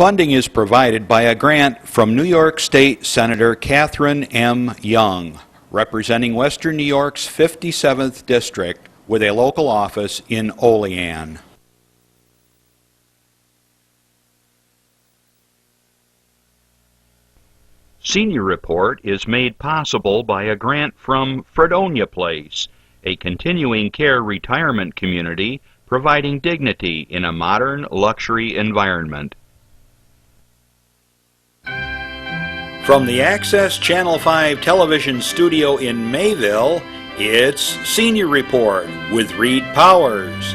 Funding is provided by a grant from New York State Senator Catherine M. Young, representing Western New York's 57th District with a local office in Olean. Senior Report is made possible by a grant from Fredonia Place, a continuing care retirement community providing dignity in a modern luxury environment. From the Access Channel 5 television studio in Mayville, it's Senior Report with Reed Powers.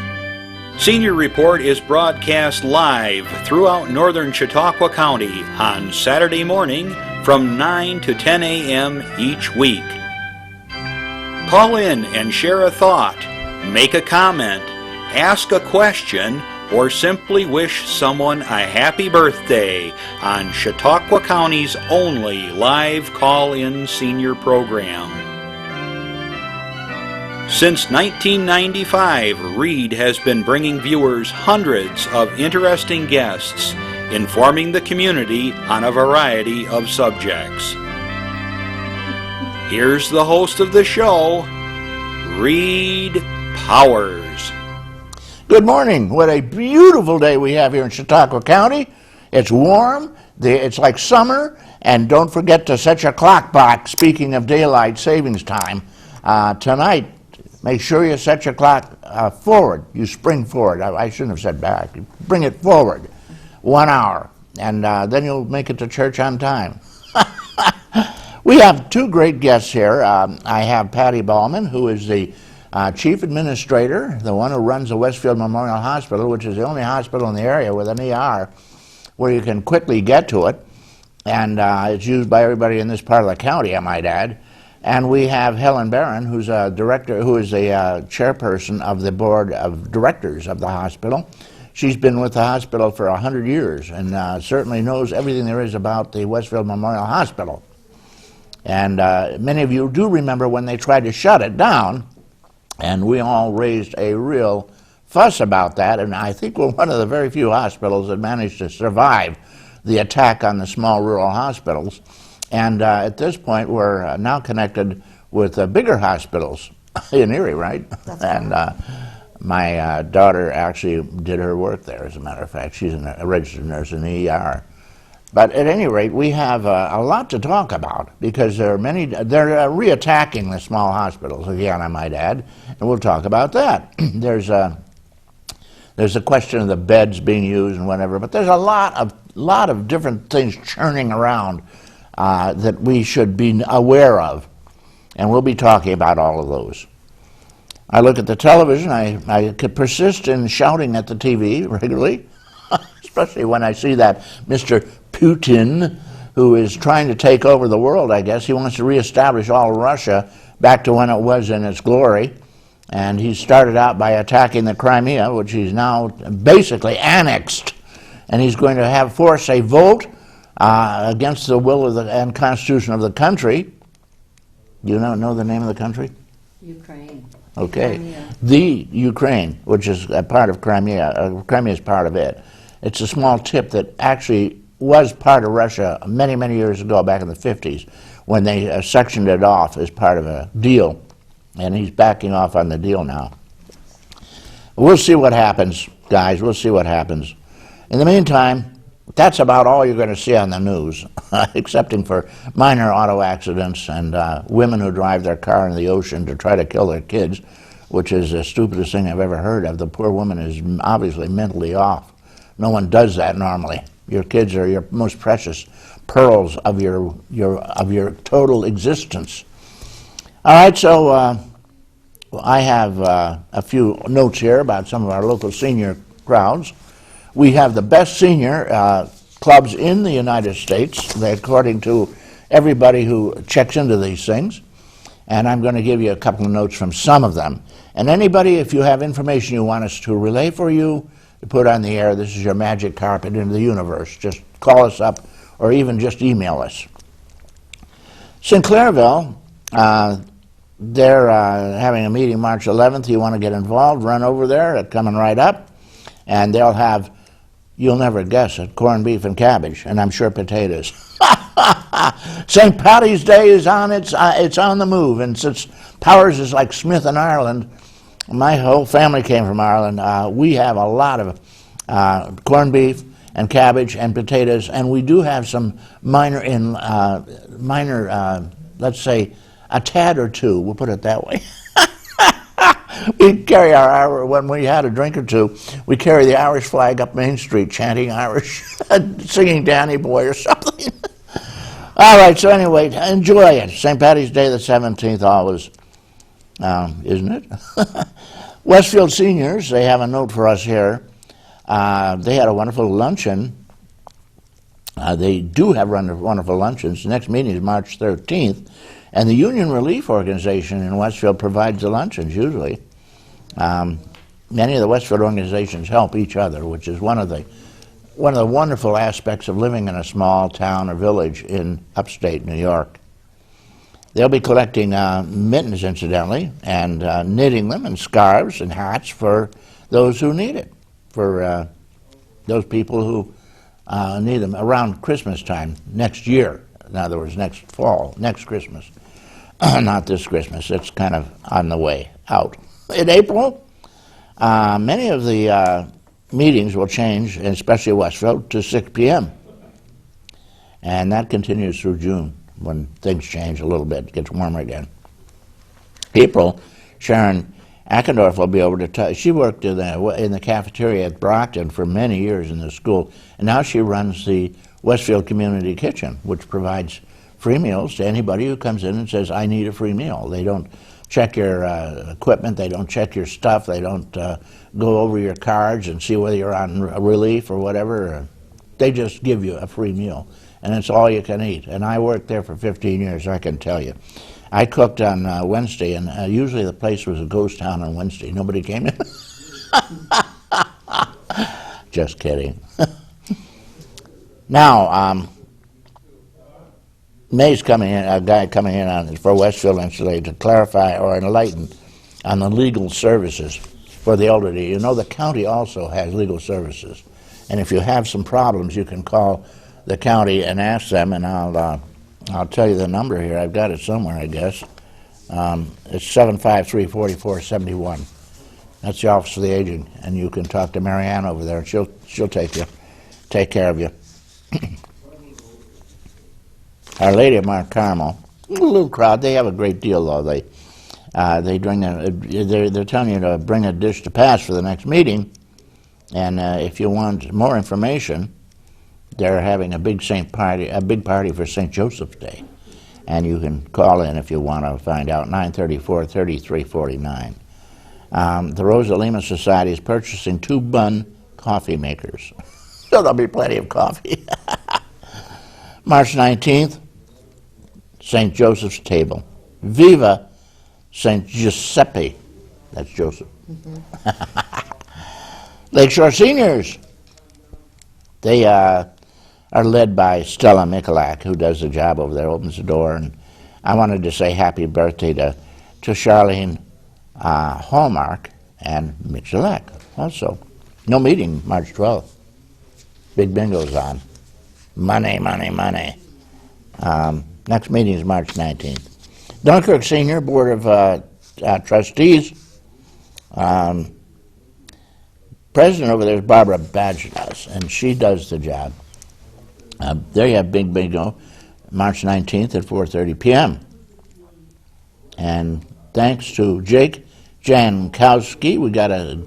Senior Report is broadcast live throughout northern Chautauqua County on Saturday morning from 9 to 10 a.m. each week. Call in and share a thought, make a comment, ask a question, or simply wish someone a happy birthday on Chautauqua County's only live call-in senior program. Since 1995, Reed has been bringing viewers hundreds of interesting guests, informing the community on a variety of subjects. Here's the host of the show, Reed Powers. Good morning. What a beautiful day we have here in Chautauqua County. It's warm, it's like summer, and don't forget to set your clock back. Speaking of daylight savings time, tonight, make sure you set your clock forward. You spring forward. I shouldn't have said back. You bring it forward 1 hour, and then you'll make it to church on time. We have two great guests here. I have Patty Ballman, who is the Chief Administrator, the one who runs the Westfield Memorial Hospital, which is the only hospital in the area with an ER where you can quickly get to it, and it's used by everybody in this part of the county, I might add. And we have Helen Baran, who's a director, who is the chairperson of the board of directors of the hospital. She's been with the hospital for 100 years and certainly knows everything there is about the Westfield Memorial Hospital. And many of you do remember when they tried to shut it down, and we all raised a real fuss about that, and I think we're one of the very few hospitals that managed to survive the attack on the small rural hospitals. And at this point, we're now connected with bigger hospitals in Erie, right? That's and my daughter actually did her work there, as a matter of fact. She's a registered nurse in the ER. But at any rate, we have a lot to talk about because there are many, they're reattacking the small hospitals, again, I might add, and we'll talk about that. There's a question of the beds being used and whatever, but there's a lot of different things churning around that we should be aware of, and we'll be talking about all of those. I look at the television, I could persist in shouting at the TV regularly, especially when I see that Mr. Putin, who is trying to take over the world, I guess. He wants to reestablish all Russia back to when it was in its glory. And he started out by attacking the Crimea, which he's now basically annexed. And he's going to force a vote against the will of and constitution of the country. Do you know the name of the country? Ukraine. Okay. Crimea. The Ukraine, which is a part of Crimea. Crimea is part of it. It's a small tip that actually was part of Russia many, many years ago, back in the 50s, when they sectioned it off as part of a deal. And he's backing off on the deal now. We'll see what happens, guys. We'll see what happens. In the meantime, that's about all you're going to see on the news, excepting for minor auto accidents and women who drive their car in the ocean to try to kill their kids, which is the stupidest thing I've ever heard of. The poor woman is obviously mentally off. No one does that normally. Your kids are your most precious pearls of your total existence. All right, so I have a few notes here about some of our local senior crowds. We have the best senior clubs in the United States, according to everybody who checks into these things. And I'm going to give you a couple of notes from some of them. And anybody, if you have information you want us to relay for you, to put on the air, this is your magic carpet into the universe. Just call us up or even just email us. Sinclairville, they're having a meeting March 11th. You want to get involved, run over there. It's coming right up. And they'll have You'll never guess it. Corned beef and cabbage, and I'm sure potatoes. St. Patty's Day is on. It's on the move, and since Powers is like Smith in Ireland, my whole family came from Ireland. We have a lot of corned beef and cabbage and potatoes, and we do have some minor, let's say, a tad or two. We'll put it that way. We carry when we had a drink or two, we carry the Irish flag up Main Street, chanting Irish, singing Danny Boy or something. All right, so anyway, enjoy it. St. Patty's Day the 17th always, isn't it? Westfield seniors, they have a note for us here. They had a wonderful luncheon. They do have wonderful luncheons. The next meeting is March 13th, and the Union Relief Organization in Westfield provides the luncheons usually. Many of the Westfield organizations help each other, which is one of the wonderful aspects of living in a small town or village in upstate New York. They'll be collecting mittens, incidentally, and knitting them, and scarves and hats for those who need it, for those people who need them around Christmas time next year. In other words, next fall, next Christmas. Not this Christmas. It's kind of on the way out. In April, many of the meetings will change, especially Westfield, to 6 p.m. And that continues through June when things change a little bit, it gets warmer again. April, Sharon Ackendorf will be over to tell. She worked in the cafeteria at Brockton for many years in the school, and now she runs the Westfield Community Kitchen, which provides free meals to anybody who comes in and says, I need a free meal. They don't check your equipment, they don't check your stuff, they don't go over your cards and see whether you're on relief or whatever. They just give you a free meal, and it's all you can eat. And I worked there for 15 years, I can tell you. I cooked on Wednesday, and usually the place was a ghost town on Wednesday. Nobody came in. Just kidding. Now, May's coming in, a guy coming in for Westfield instantly to clarify or enlighten on the legal services for the elderly. You know, the county also has legal services. And if you have some problems, you can call the county and ask them, and I'll tell you the number here. I've got it somewhere, I guess. It's 753-4471. That's the Office of the Aging, and you can talk to Marianne over there, and she'll take care of you. Our Lady of Mount Carmel, a little crowd. They have a great deal, though. They're telling you to bring a dish to pass for the next meeting, and if you want more information, they're having a big party for St. Joseph's Day, and you can call in if you want to find out. 934-3349. The Rosalima Society is purchasing 2 Bunn coffee makers, so there'll be plenty of coffee. March 19th, St. Joseph's Table. Viva St. Giuseppe. That's Joseph. Lakeshore Seniors. They are led by Stella Mikulak, who does the job over there, opens the door. And I wanted to say happy birthday to Charlene Hallmark and Michalak also. No meeting March 12th. Big bingo's on. Money, money, money. Next meeting is March 19th. Dunkirk Senior Board of Trustees. President over there is Barbara Badgehouse, and she does the job. There you have Big Bingo, March 19th at 4:30 p.m. And thanks to Jake Jankowski, we got a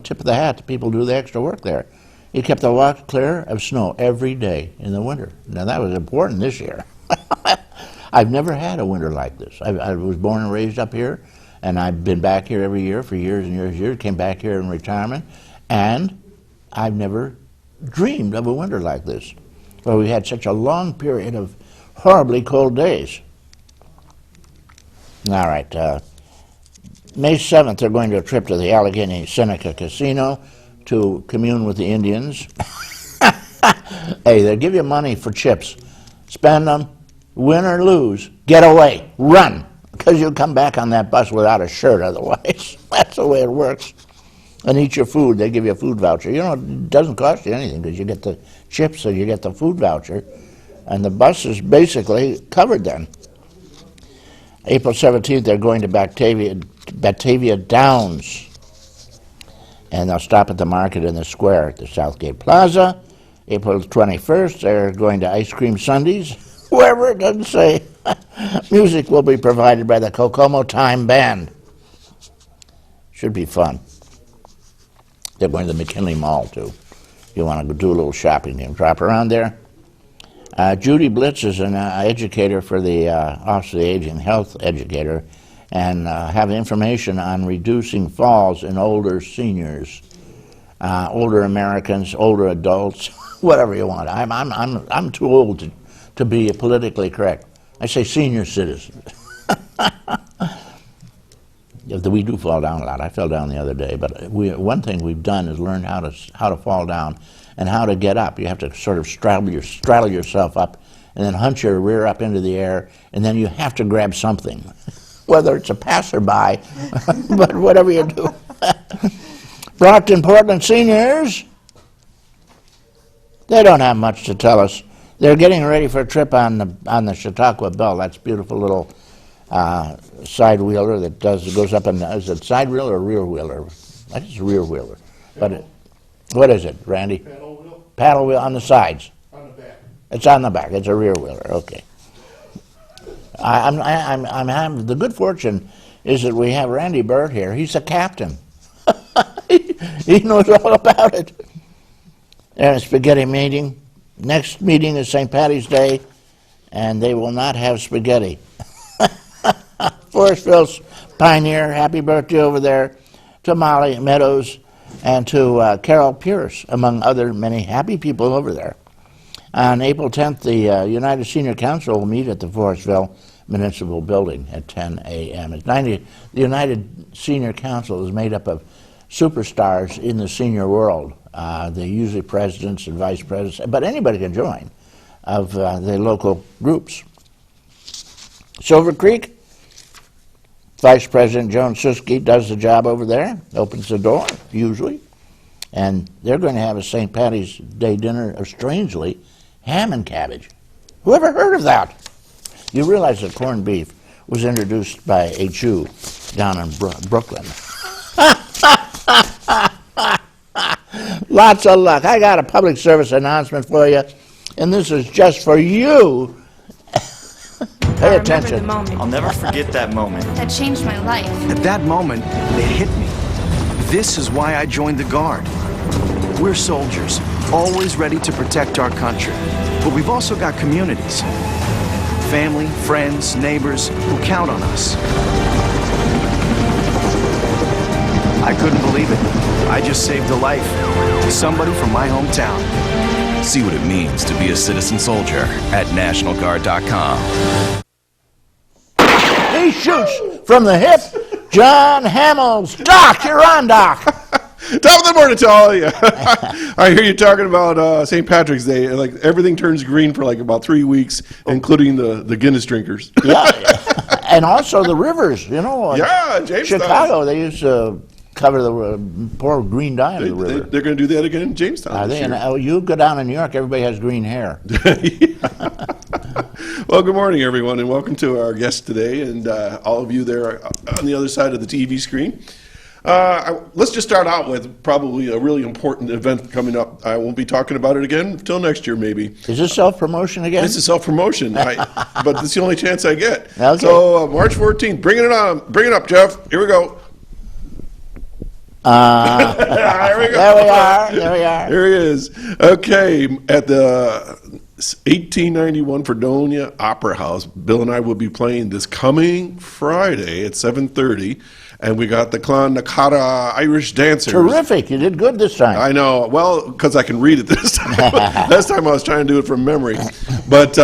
tip of the hat to people who do the extra work there. He kept the walk clear of snow every day in the winter. Now that was important this year. I've never had a winter like this. I was born and raised up here, and I've been back here every year for years and years and years. Came back here in retirement, and I've never dreamed of a winter like this, where we had such a long period of horribly cold days. All right, May 7th, they're going to a trip to the Allegheny Seneca Casino to commune with the Indians. Hey, they give you money for chips. Spend them, win or lose, get away, run, because you'll come back on that bus without a shirt otherwise. That's the way it works. and eat your food. They give you a food voucher. You know, it doesn't cost you anything because you get the chips, so you get the food voucher. And the bus is basically covered then. April 17th, they're going to Batavia Downs. And they'll stop at the market in the square at the Southgate Plaza. April 21st, they're going to Ice Cream Sundays. Whoever, it doesn't say. Music will be provided by the Kokomo Time Band. Should be fun. They're going to the McKinley Mall, too. If you want to do a little shopping, you can drop around there. Judy Blitz is an educator for the Office of the Aging, health educator, and have information on reducing falls in older seniors, older Americans, older adults, whatever you want. I'm too old to be politically correct. I say senior citizens. We do fall down a lot. I fell down the other day, but one thing we've done is learn how to fall down and how to get up. You have to sort of straddle yourself up and then hunch your rear up into the air, and then you have to grab something, whether it's a passerby, but whatever you do. Brockton Portland seniors, they don't have much to tell us. They're getting ready for a trip on the Chautauqua Bell. That's beautiful little side wheeler that goes up and is it side wheeler or rear wheeler? I think it's a rear wheeler. But what is it, Randy? Paddle wheel. Paddle wheel on the sides. On the back. It's on the back. It's a rear wheeler. Okay. I'm having the good fortune is that we have Randy Bird here. He's a captain. He knows all about it. There's a spaghetti meeting. Next meeting is St. Patty's Day, and they will not have spaghetti. Forestville's Pioneer, happy birthday over there to Molly Meadows and to Carol Pierce, among other many happy people over there. On April 10th, the United Senior Council will meet at the Forestville Municipal Building at 10 a.m. The United Senior Council is made up of superstars in the senior world. They're usually presidents and vice presidents, but anybody can join of the local groups. Silver Creek, Vice President Joan Suski does the job over there, opens the door, usually, and they're going to have a St. Patty's Day dinner of, strangely, ham and cabbage. Who ever heard of that? You realize that corned beef was introduced by a Jew down in Brooklyn. Lots of luck. I got a public service announcement for you, and this is just for you. Pay attention. The moment I'll never forget that moment. that changed my life. At that moment, it hit me. This is why I joined the Guard. We're soldiers, always ready to protect our country. But we've also got communities. Family, friends, neighbors who count on us. I couldn't believe it. I just saved a life. Somebody from my hometown. See what it means to be a citizen soldier at NationalGuard.com. He shoots from the hip. John Hamels. Doc, you're on, Doc. Top of the morning to all of you. I hear you talking about St. Patrick's Day. Like everything turns green for like about 3 weeks, including the Guinness drinkers. Yeah, and also the rivers. You know, Yeah, Jamestown. Chicago, they used to cover the pour green dye in the river. They're going to do that again in Jamestown. Are this they? year. And you go down in New York, everybody has green hair. Well, good morning, everyone, and welcome to our guest today, and all of you there on the other side of the TV screen. Let's just start out with probably a really important event coming up. I won't be talking about it again until next year, maybe. Is this self-promotion again? This is self-promotion, but it's the only chance I get. Okay. So March 14th, bring it on, bring it up, Jeff. Here we go. There we go. There we are. There we are. Here he is. Okay, at the 1891 Fredonia Opera House, Bill and I will be playing this coming Friday at 7:30, and we got the Clan Nakata Irish dancers. Terrific. You did good this time. I know. Well, because I can read it this time. Last time I was trying to do it from memory. But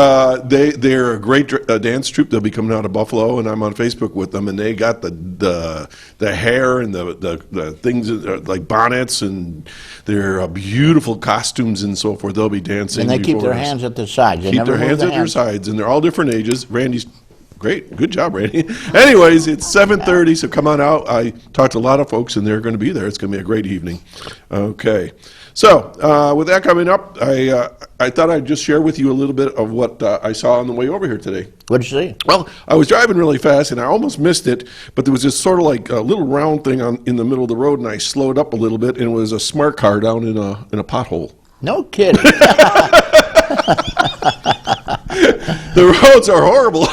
they're a great dance troupe. They'll be coming out of Buffalo, and I'm on Facebook with them. And they got the hair and the things like bonnets, and their beautiful costumes and so forth. They'll be dancing. And they keep before their us. hands at the sides. They Keep never their move hands the at their sides, and they're all different ages. Randy's Great. Good job, Randy. Anyways, it's 7:30, so come on out. I talked to a lot of folks, and they're going to be there. It's going to be a great evening. Okay. So with that coming up, I thought I'd just share with you a little bit of what I saw on the way over here today. What'd you see? Well, I was driving really fast, and I almost missed it, but there was this sort of like a little round thing in the middle of the road, and I slowed up a little bit, and it was a smart car down in a pothole. No kidding. The roads are horrible.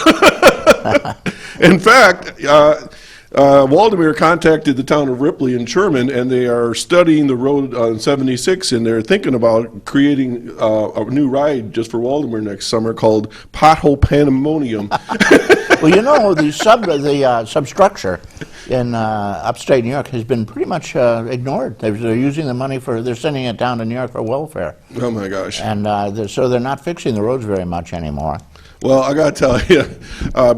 In fact, Waldemar contacted the town of Ripley and Sherman, and they are studying the road on 76, and they're thinking about creating a new ride just for Waldemar next summer called Pothole Pandemonium. Well, you know, the substructure in upstate New York has been pretty much ignored. They're using the money they're sending it down to New York for welfare. Oh my gosh. And so they're not fixing the roads very much anymore. Well, I got to tell you,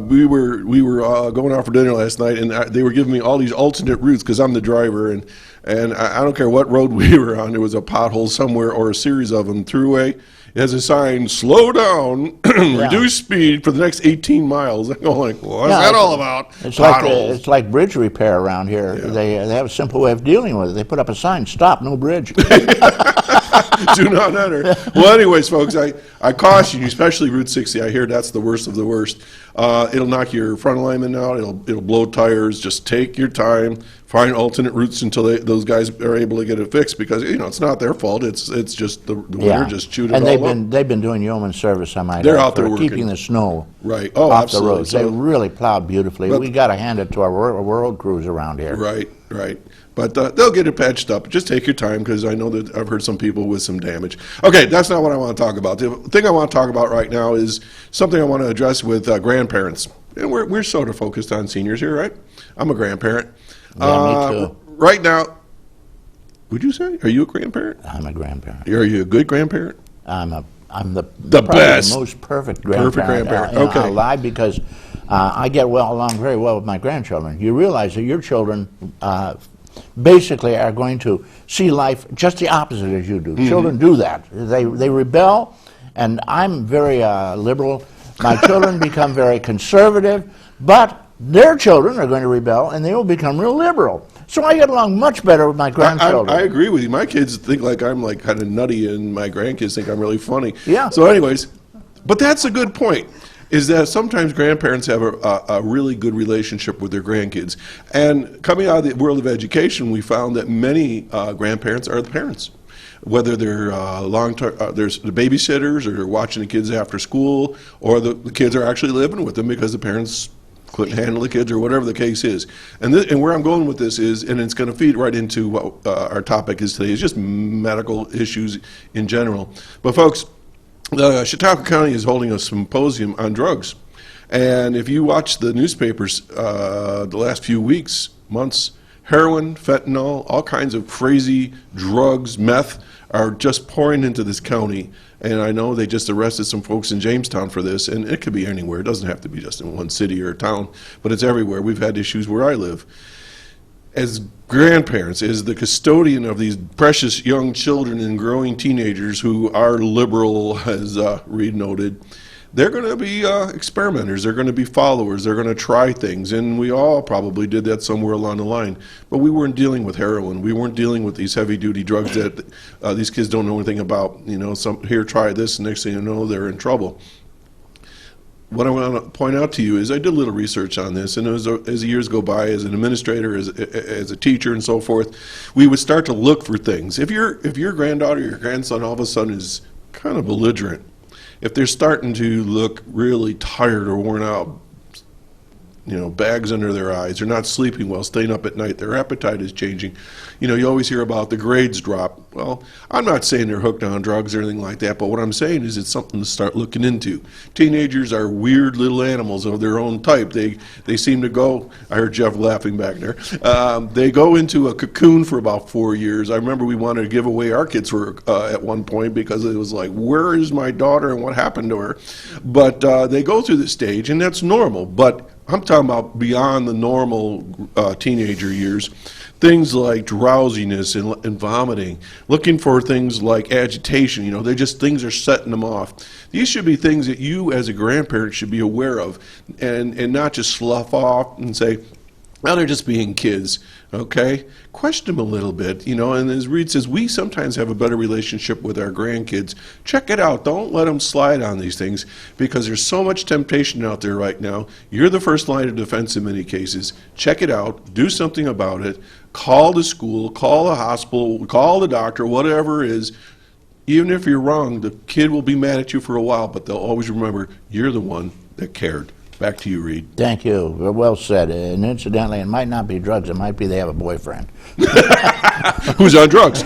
we were going out for dinner last night, and they were giving me all these alternate routes because I'm the driver, and I don't care what road we were on, there was a pothole somewhere or a series of them. Throughway, it has a sign, slow down, reduce speed for the next 18 miles. I'm going like, what's that all about? It's like bridge repair around here. Yeah. They have a simple way of dealing with it. They put up a sign, stop, no bridge. Do not enter. Well, anyways, folks, I caution you, especially Route 60. I hear that's the worst of the worst. It'll knock your front alignment out. It'll blow tires. Just take your time. Find alternate routes until those guys are able to get it fixed, because it's not their fault. It's just the winter just chewed it all up. And they've been doing yeoman service. They're out there working, keeping the snow off the roads. They really plowed beautifully. We got to hand it to our road crews around here. Right. But they'll get it patched up. Just take your time, because I know that I've heard some people with some damage. Okay, that's not what I want to talk about. The thing I want to talk about right now is something I want to address with grandparents. And we're sort of focused on seniors here, right? I'm a grandparent. Yeah, me too. Right now, would you say? Are you a grandparent? I'm a grandparent. Are you a good grandparent? I'm the best, the most perfect grandparent. Perfect grandparent. Okay. Alive, because I get along very well with my grandchildren. You realize that your children basically are going to see life just the opposite as you do. Mm-hmm. Children do that. They rebel, and I'm very liberal. My children become very conservative, but their children are going to rebel, and they will become real liberal. So I get along much better with my grandchildren. I agree with you. My kids think like I'm like kind of nutty, and my grandkids think I'm really funny. Yeah. So anyways, but that's a good point, is that sometimes grandparents have a really good relationship with their grandkids. And coming out of the world of education, we found that many grandparents are the parents. Whether they're there's the babysitters, or watching the kids after school, or the kids are actually living with them because the parents couldn't handle the kids, or whatever the case is. And where I'm going with this is, and it's going to feed right into what our topic is today, is just medical issues in general. But folks, the Chautauqua County is holding a symposium on drugs. And if you watch the newspapers the last few weeks, months, heroin, fentanyl, all kinds of crazy drugs, meth, are just pouring into this county. And I know they just arrested some folks in Jamestown for this, and it could be anywhere. It doesn't have to be just in one city or a town, but it's everywhere. We've had issues where I live. As grandparents, as the custodian of these precious young children and growing teenagers who are liberal, as Reed noted, they're going to be experimenters. They're going to be followers. They're going to try things. And we all probably did that somewhere along the line. But we weren't dealing with heroin. We weren't dealing with these heavy-duty drugs that these kids don't know anything about. Here, try this, and next thing you know, they're in trouble. What I want to point out to you is I did a little research on this, and as the years go by, as an administrator, as a teacher, and so forth, we would start to look for things. If your granddaughter or your grandson all of a sudden is kind of belligerent, if they're starting to look really tired or worn out, bags under their eyes, they're not sleeping well, staying up at night, their appetite is changing. You always hear about the grades drop. Well, I'm not saying they're hooked on drugs or anything like that, but what I'm saying is it's something to start looking into. Teenagers are weird little animals of their own type. They seem to go, I heard Jeff laughing back there, they go into a cocoon for about 4 years. I remember we wanted to give away our kids for at one point, because it was like, where is my daughter and what happened to her? But they go through this stage, and that's normal. But I'm talking about beyond the normal teenager years. Things like drowsiness and vomiting, looking for things like agitation. They're just things are setting them off. These should be things that you as a grandparent should be aware of and not just slough off and say, well, they're just being kids, okay? Question them a little bit, and as Reed says, we sometimes have a better relationship with our grandkids. Check it out. Don't let them slide on these things because there's so much temptation out there right now. You're the first line of defense in many cases. Check it out. Do something about it. Call the school, call the hospital, call the doctor, whatever it is. Even if you're wrong, the kid will be mad at you for a while, but they'll always remember you're the one that cared. Back to you, Reed. Thank you. Well said. And incidentally, it might not be drugs. It might be they have a boyfriend. Who's on drugs?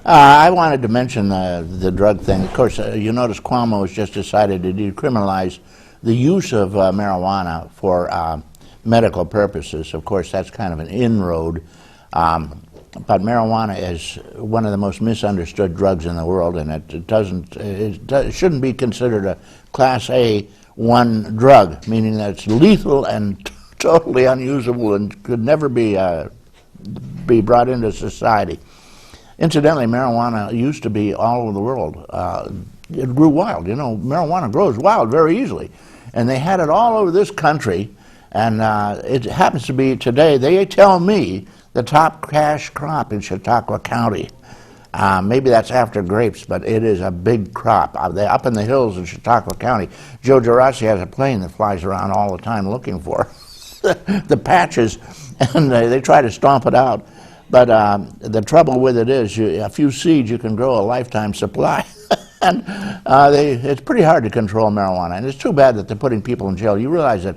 I wanted to mention the drug thing. Of course, you notice Cuomo has just decided to decriminalize the use of marijuana for medical purposes. Of course, that's kind of an inroad. But marijuana is one of the most misunderstood drugs in the world, and it shouldn't be considered a Class A1 drug, meaning that it's lethal and totally unusable and could never be brought into society. Incidentally, marijuana used to be all over the world. It grew wild. Marijuana grows wild very easily. And they had it all over this country, and it happens to be today, they tell me, the top cash crop in Chautauqua County. Maybe that's after grapes, but it is a big crop. Up in the hills in Chautauqua County, Joe Gerasi has a plane that flies around all the time looking for the patches, and they try to stomp it out. But the trouble with it is, a few seeds, you can grow a lifetime supply. And it's pretty hard to control marijuana, and it's too bad that they're putting people in jail. You realize that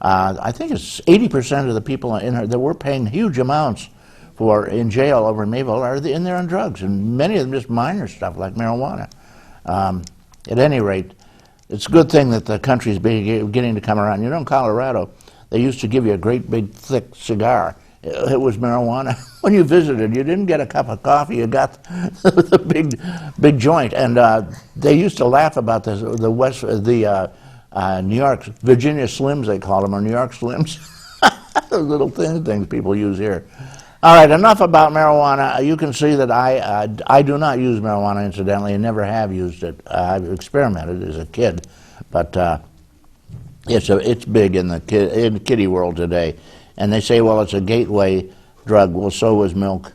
I think it's 80% of the people that we're paying huge amounts for in jail over in Mayville are in there on drugs, and many of them just minor stuff like marijuana. At any rate, it's a good thing that the country's beginning to come around. In Colorado, they used to give you a great big thick cigar. It was marijuana. When you visited, you didn't get a cup of coffee, you got the big joint. And they used to laugh about New York, Virginia Slims, they call them, or New York Slims. Those little things people use here. All right, enough about marijuana. You can see that I do not use marijuana, incidentally, and never have used it. I've experimented as a kid, but it's big in the kiddie world today. And they say, well, it's a gateway drug. Well, so is milk.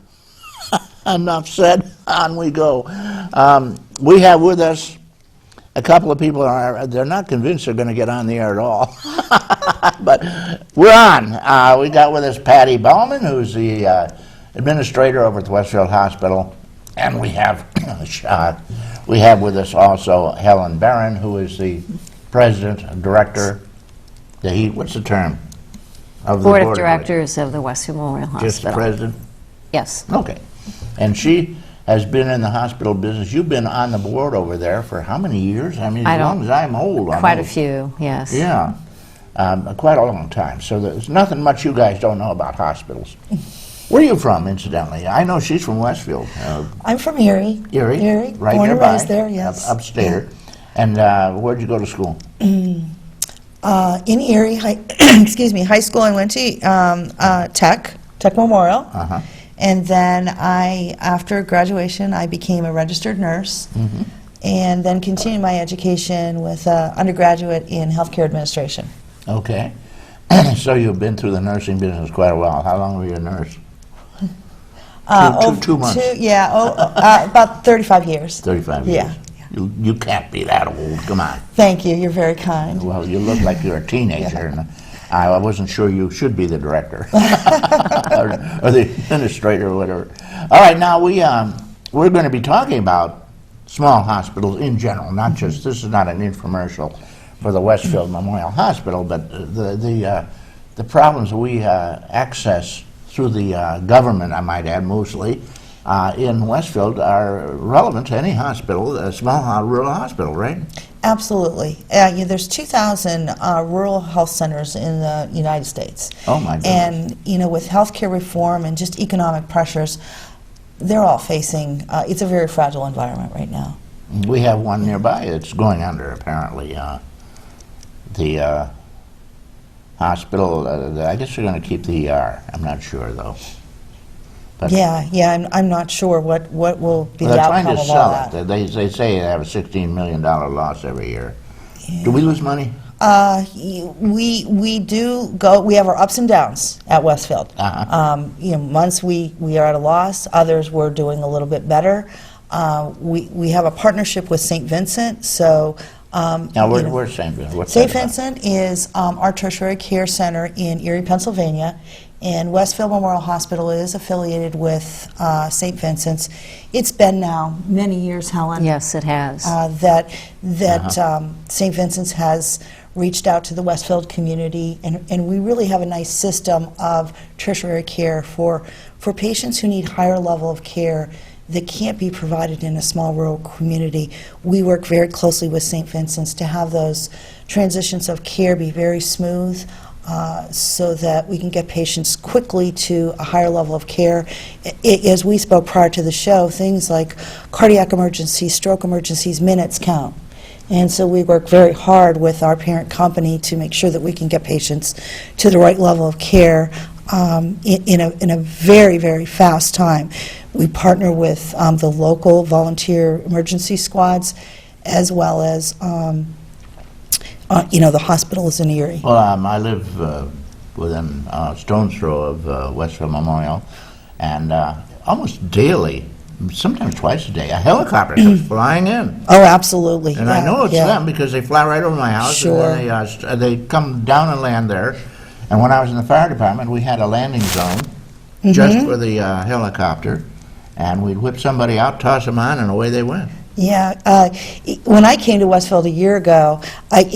Enough said. On we go. We have with us a couple of people. They're not convinced they're going to get on the air at all. But we're on. We got with us Patty Ballman, who's the administrator over at the Westfield Hospital. And we have with us also Helen Baran, who is the president and director. What's the term? Of the Board of Directors of the Westfield Memorial Hospital. Just the president? Yes. Okay. And she has been in the hospital business. You've been on the board over there for how many years? I mean, as long as I'm old. Quite a few, yes. Yeah. Quite a long time. So there's nothing much you guys don't know about hospitals. Where are you from, incidentally? I know she's from Westfield. I'm from Erie. Erie? Right Born and nearby. raised there, yes. Upstate. Yeah. And where'd you go to school? In Erie, high school, I went to Tech Memorial. Uh-huh. And then after graduation, I became a registered nurse. Mm-hmm. And then continued my education with undergraduate in healthcare administration. Okay. So you've been through the nursing business quite a while. How long were you a nurse? 2 months. About 35 years. 35 years. Yeah. You can't be that old. Come on. Thank you. You're very kind. Well, you look like you're a teenager. Yeah. And I wasn't sure you should be the director or the administrator or whatever. All right, now we're going to be talking about small hospitals in general, not just, this is not an infomercial for the Westfield Memorial Hospital, but the problems we access through the government, I might add, mostly, in Westfield are relevant to any hospital, a small rural hospital, right? Absolutely. There's 2,000 rural health centers in the United States. Oh my goodness. And with healthcare reform and just economic pressures, they're all facing, it's a very fragile environment right now. We have one nearby that's going under, apparently. The hospital, I guess they're going to keep the ER. I'm not sure, though. But Yeah, I'm not sure what will be the they're trying outcome to of all sell that. it. They say they have a $16 million loss every year. Do we lose money? We do go. We have our ups and downs at Westfield. Months we are at a loss. Others we're doing a little bit better. We have a partnership with St. Vincent. So Now, where's St. Vincent? What's St. that about? Vincent is our tertiary care center in Erie, Pennsylvania. And Westfield Memorial Hospital is affiliated with St. Vincent's. It's been now many years, Helen. Yes, it has. That St. Vincent's has reached out to the Westfield community, and we really have a nice system of tertiary care for patients who need higher level of care that can't be provided in a small rural community. We work very closely with St. Vincent's to have those transitions of care be very smooth, so that we can get patients quickly to a higher level of care. As we spoke prior to the show, things like cardiac emergencies, stroke emergencies, minutes count. And so we work very hard with our parent company to make sure that we can get patients to the right level of care in a very, very fast time. We partner with the local volunteer emergency squads, as well as the hospital is in Erie. Well, I live within a stone's throw of Westfield Memorial, and almost daily, sometimes twice a day, a helicopter comes flying in. Oh, absolutely. And I know it's yeah. them because they fly right over my house. Sure. And they come down and land there. And when I was in the fire department, we had a landing zone just for the helicopter, and we'd whip somebody out, toss them on, and away they went. Yeah, when I came to Westfield a year ago,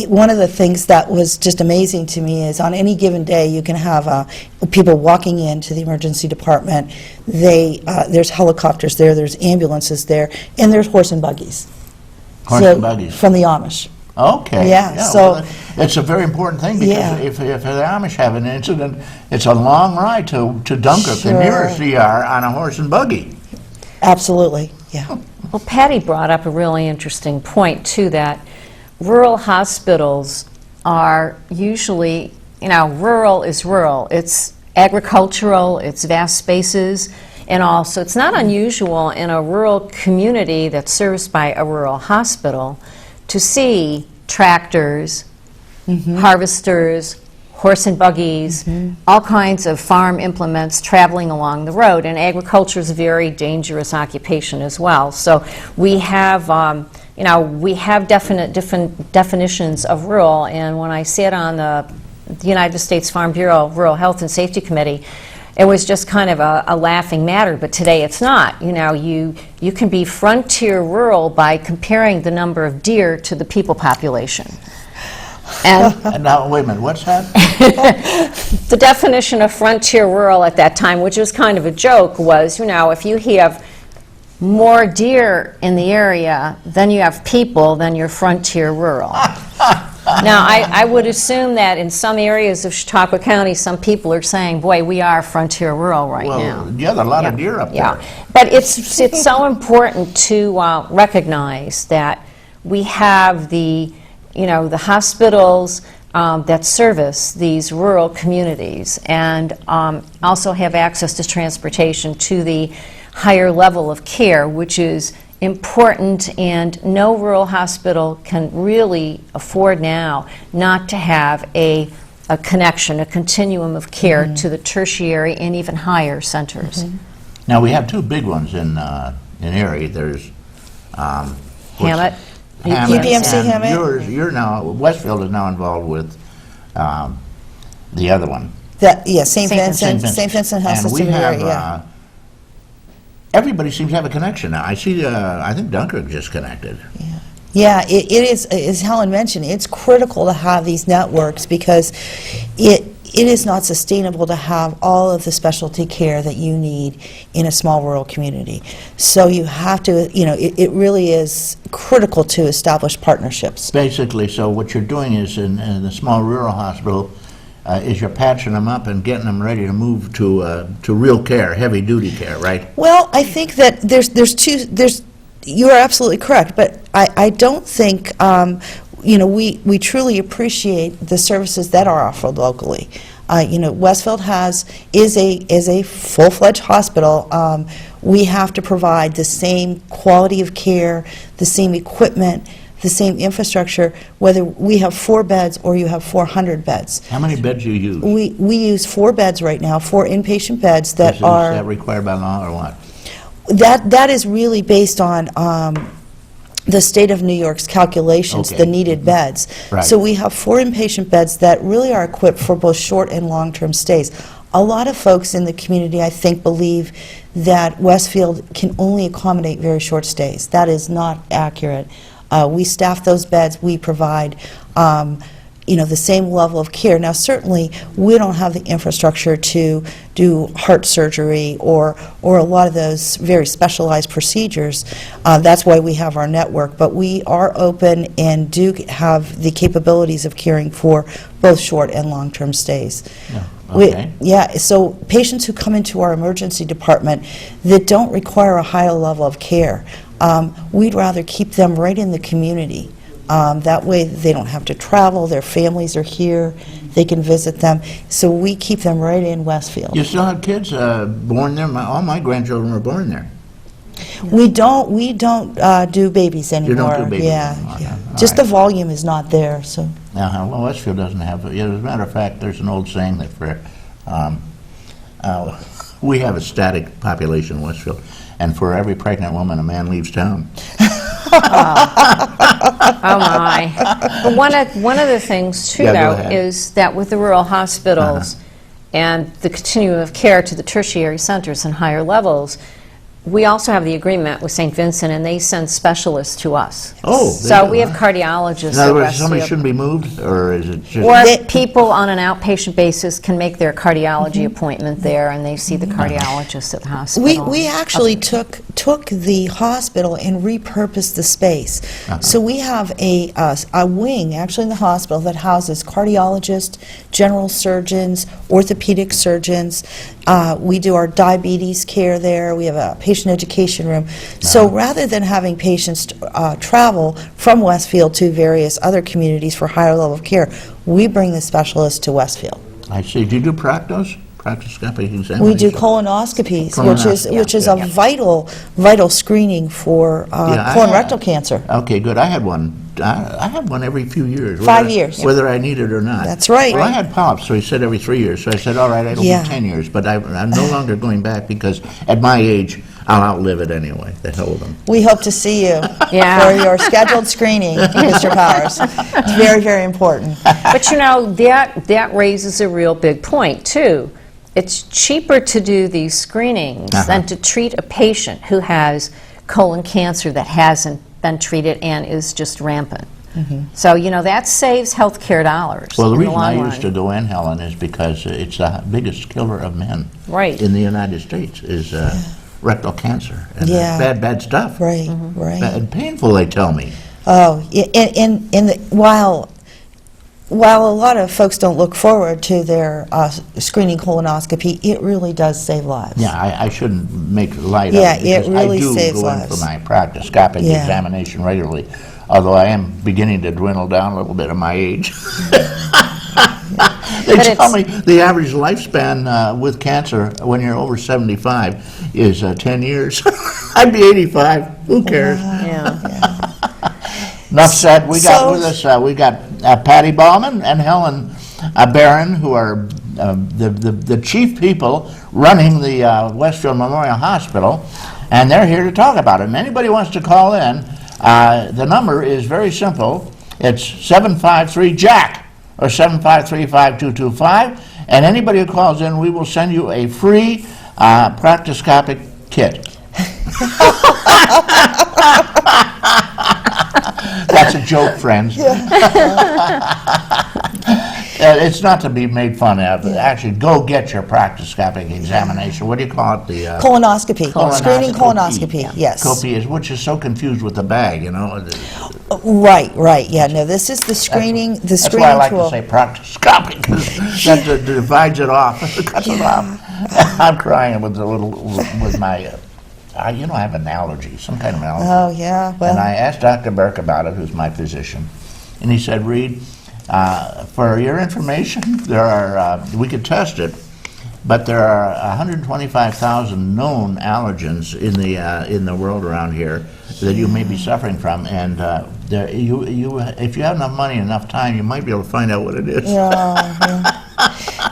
one of the things that was just amazing to me is on any given day you can have people walking into the emergency department. There's helicopters there, there's ambulances there, and there's horse and buggies. Horse and buggies. From the Amish. Okay. Yeah, so- well, it's a very important thing because Yeah. if the Amish have an incident, it's a long ride to Dunkirk, Sure. the nearest ER, on a horse and buggy. Absolutely, yeah. Well, Patty brought up a really interesting point, too, that rural hospitals are usually, rural is rural. It's agricultural, it's vast spaces, and all. So it's not unusual in a rural community that's serviced by a rural hospital to see tractors, harvesters, horse and buggies, all kinds of farm implements traveling along the road. And agriculture is a very dangerous occupation as well. So we have, different definitions of rural. And when I sat on the United States Farm Bureau Rural Health and Safety Committee, it was just kind of a laughing matter, but today it's not. You can be frontier rural by comparing the number of deer to the people population. And And now, wait a minute, what's that? the definition of frontier rural at that time, which was kind of a joke, was, if you have more deer in the area than you have people, then you're frontier rural. Now, I would assume that in some areas of Chautauqua County, some people are saying, boy, we are frontier rural right now. Well, yeah, there are a lot of deer up Yeah, there. but it's so important to recognize that we have the hospitals that service these rural communities, and also have access to transportation to the higher level of care, which is important, and no rural hospital can really afford now not to have a connection, a continuum of care to the tertiary and even higher centers. Now, we have two big ones in Erie. There's Hammett. UPMC and Hammett. You're now, Westfield is now involved with the other one. St. St. Vincent. St. Vincent Health And we System in have, Erie, yeah. everybody seems to have a connection now. I see, I think Dunkirk just connected. Yeah, it is, as Helen mentioned, it's critical to have these networks because it is not sustainable to have all of the specialty care that you need in a small rural community. So you have to, it really is critical to establish partnerships. Basically, so what you're doing is in the small rural hospital, is you're patching them up and getting them ready to move to real care, heavy duty care, right? Well, I think that you are absolutely correct, but I don't think we truly appreciate the services that are offered locally. Westfield is a full-fledged hospital. We have to provide the same quality of care, the same equipment, the same infrastructure, whether we have 4 beds or you have 400 beds. How many beds do you use? We use 4 beds right now, 4 inpatient beds that Is are... that required by law or what? That is really based on the state of New York's calculations, Okay. the needed beds. Right. So we have 4 inpatient beds that really are equipped for both short and long-term stays. A lot of folks in the community, I think, believe that Westfield can only accommodate very short stays. That is not accurate. We staff those beds. We provide the same level of care. Now, certainly, we don't have the infrastructure to do heart surgery or a lot of those very specialized procedures. That's why we have our network. But we are open and do have the capabilities of caring for both short and long-term stays. Yeah. Okay. So patients who come into our emergency department that don't require a higher level of care, we'd rather keep them right in the community. That way they don't have to travel, their families are here, they can visit them. So we keep them right in Westfield. You still have kids born there? All my grandchildren were born there. We don't do babies anymore. You don't do babies yeah, anymore, yeah. no. All Just right. the volume is not there. So Well, Westfield doesn't have it. As a matter of fact, there's an old saying that we have a static population in Westfield, and for every pregnant woman, a man leaves town. Oh, my. But one of the things, too, Yeah, go though, ahead. is that with the rural hospitals and the continuum of care to the tertiary centers and higher levels, we also have the agreement with St. Vincent, and they send specialists to us. Oh, they So do, we have huh? cardiologists In other at words, somebody Westfield. shouldn't be moved, or is it just... Or people on an outpatient basis can make their cardiology appointment there, and they see the cardiologist at the hospital. we actually took the hospital and repurposed the space. So we have a wing actually in the hospital that houses cardiologists, general surgeons, orthopedic surgeons. We do our diabetes care there. We have a patient education room. So rather than having patients travel from Westfield to various other communities for higher level of care, we bring the specialists to Westfield. I see. Do you do proctoscopic examination? We do colonoscopies, which is a vital screening for Yeah, colon rectal cancer. Okay, good. I had one. I have one every few years. 5 years. Whether I need it or not. That's right. Well, I had polyps, so he said every 3 years. So I said, all right, it'll Yeah. be 10 years. But I'm no longer going back because at my age, I'll outlive it anyway. The hell with them. We hope to see you Yeah. for your scheduled screening, Mr. Powers. It's very, very important. But that raises a real big point, too. It's cheaper to do these screenings than to treat a patient who has colon cancer that hasn't been treated and is just rampant. So, that saves healthcare dollars. Well, the in reason I long used to run. go in, Helen, is because it's the biggest killer of men Right. in the United States is rectal cancer. And Yeah. bad stuff. Right, right. And painful, they tell me. Oh, while a lot of folks don't look forward to their screening colonoscopy, it really does save lives. Yeah, I shouldn't make light Yeah, of it it because really I do saves go in lives. for my proctoscopic Yeah. examination regularly, although I am beginning to dwindle down a little bit of my age. They But tell me it's- the average lifespan with cancer when you're over 75 is 10 years. I'd be 85. Who cares? Yeah. Enough said. We got So- with us. We got Patty Ballman and Helen Baran, who are the chief people running the Westfield Memorial Hospital, and they're here to talk about it. And anybody wants to call in, the number is very simple. It's 753-JACK or 753-5225, and anybody who calls in, we will send you a free proctoscopic kit. That's a joke, friends. It's not to be made fun of. Actually, go get your proctoscopic examination. What do you call it? The Colonoscopy. Screening colonoscopy, yes. Copy is, which is so confused with the bag, Right, yeah, no, this is the screening, the That's screening why I like tool. to say proctoscopic, because that divides it off, cuts it off. I'm crying with my, I have an allergy, some kind of allergy. Oh, yeah, well. And I asked Dr. Burke about it, who's my physician, and he said, Reed, for your information, there are, we could test it, but there are 125,000 known allergens in the world around here that you may be suffering from, and if you have enough money and enough time, you might be able to find out what it is.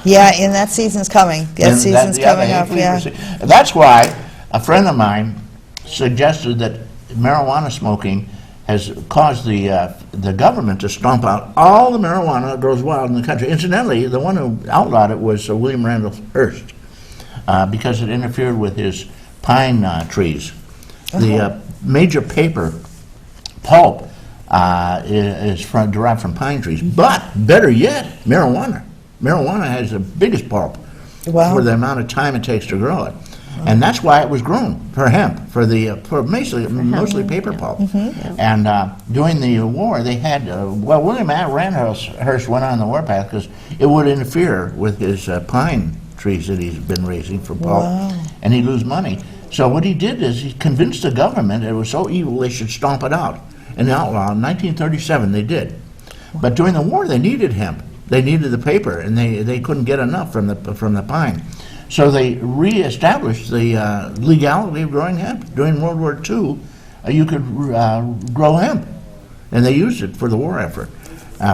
Yeah, and that season's coming. That season's coming up, yeah. That's why a friend of mine suggested that marijuana smoking has caused the government to stomp out all the marijuana that grows wild in the country. Incidentally, the one who outlawed it was William Randolph Hearst, because it interfered with his pine trees. The major paper pulp is derived from pine trees, but better yet, marijuana. Marijuana has the biggest pulp for the amount of time it takes to grow it. And that's why it was grown for hemp, for mostly paper pulp. And during the war, they had William Randolph Hearst went on the warpath because it would interfere with his pine trees that he's been raising for pulp, and he'd lose money. So what he did is he convinced the government it was so evil they should stomp it out. And the outlaw in 1937 they did. But during the war they needed hemp. They needed the paper, and they couldn't get enough from the pine. So they reestablished the legality of growing hemp. During World War II, you could grow hemp, and they used it for the war effort,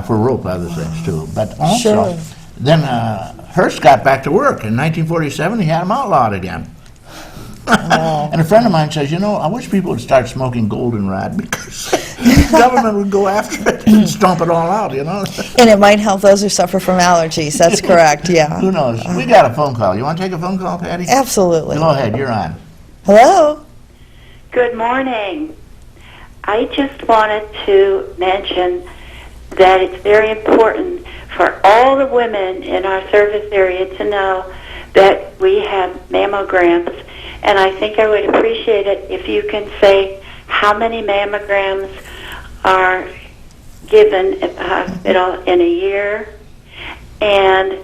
for rope, other things too. But also, then Hearst got back to work. In 1947, he had them outlawed again. And a friend of mine says, I wish people would start smoking goldenrod because the government would go after it and stomp it all out, And it might help those who suffer from allergies. That's correct, yeah. Who knows? We got a phone call. You want to take a phone call, Patty? Absolutely. Go ahead, you're on. Hello? Good morning. I just wanted to mention that it's very important for all the women in our service area to know that we have mammograms. And I think I would appreciate it if you can say how many mammograms are given at the hospital in a year. And